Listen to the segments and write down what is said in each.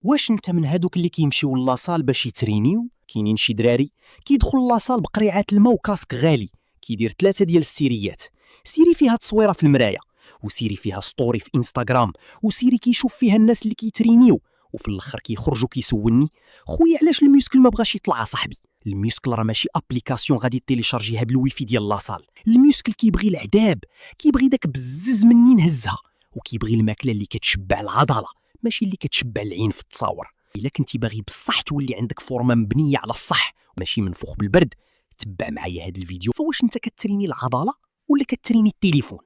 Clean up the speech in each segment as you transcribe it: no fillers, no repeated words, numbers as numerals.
واش انت من هادوك اللي كيمشيو لاصال باش يترينيو؟ كاينين شي دراري كيدخل لاصال بقريعات الماء وكاسك غالي، كيدير 3 ديال السيريات، سيري فيها تصويره في المرايه، وسيري فيها ستوري في انستغرام، وسيري كيشوف فيها الناس اللي كيترينيو، وفي الاخر كيخرجوا كيسولني: خويا علاش الميوسكل ما بغاش يطلع؟ صاحبي الميوسكل راه ماشي ابليكاسيون غادي تيليشارجيها بالويفي ديال لاصال، الميوسكل كيبغي العذاب، كيبغي داك بزز مني نهزها، وكيبغي الماكله اللي كتشبع العضله ماشي اللي كتشبع العين في التصاور. الا كنتي باغي بصح تولي عندك فورمه مبنيه على الصح ماشي منفوخ بالبرد، تبع معايا هذا الفيديو. فواش انت كتريني العضله ولا كتريني التليفون؟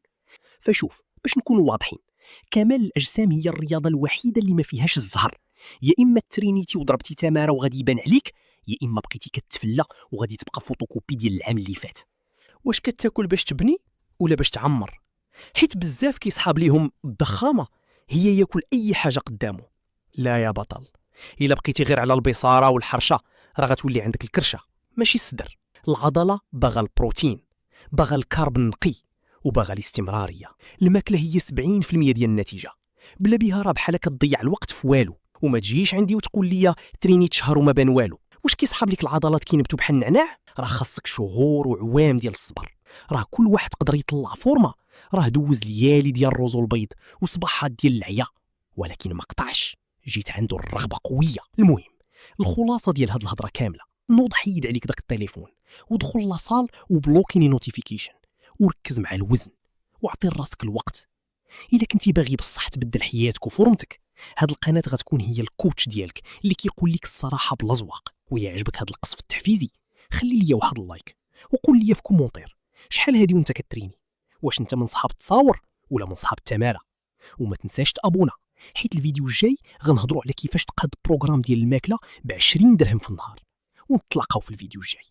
فشوف باش نكونوا واضحين، كمال الاجسام هي الرياضه الوحيده اللي ما فيهاش الزهر، يا اما ترينيتي وضربتي تماره وغادي يبان عليك، يا اما بقيتي كتفلى وغادي تبقى فوتوكوبي ديال العام اللي فات. واش كتاكل باش تبني ولا باش تعمر؟ حيت بزاف كيصحاب ليهم الضخامه هي ياكل اي حاجه قدامه. لا يا بطل، الا بقيتي غير على البصاره والحرشه راه غتولي عندك الكرشه ماشي الصدر. العضله باغا البروتين، باغا الكارب النقي، وباغا الاستمراريه. الماكله هي 70% ديال النتيجه، بلا بها راه بحال كتضيع الوقت في والو. وما تجيش عندي وتقول لي ترينيت شهر وما بان والو. واش كيصحاب لك العضلات كينبتوا بحال النعناع؟ راه خاصك شهور وعوام ديال الصبر. راه كل واحد قدر يطلع فورمه، راه دوز ليالي ديال الرز والبيض وصباحات ديال العيا، ولكن ما قطعش، جيت عنده الرغبه قويه. المهم الخلاصه ديال هاد الهضره كامله، نوض حيد عليك داك التليفون ودخل لاصال وبلوكيني نوتيفيكيشن، وركز مع الوزن وعطي لراسك الوقت. الا كنتي باغي بصح تبدل حياتك وفورمتك، هاد القناه غتكون هي الكوتش ديالك اللي كيقول لك الصراحه بلا زواق. ويعجبك هاد القصف التحفيزي، خلي لي واحد اللايك وقول لي في كومونتير شحال هادي وانت كتريني، واش انت من صحاب التصاور ولا من صحاب التماره. وما تنساش تابونا، حيت الفيديو الجاي غنهضروا على كيفاش تقاد بروغرام ديال الماكله ب 20 درهم في النهار. ونتلاقاو في الفيديو الجاي.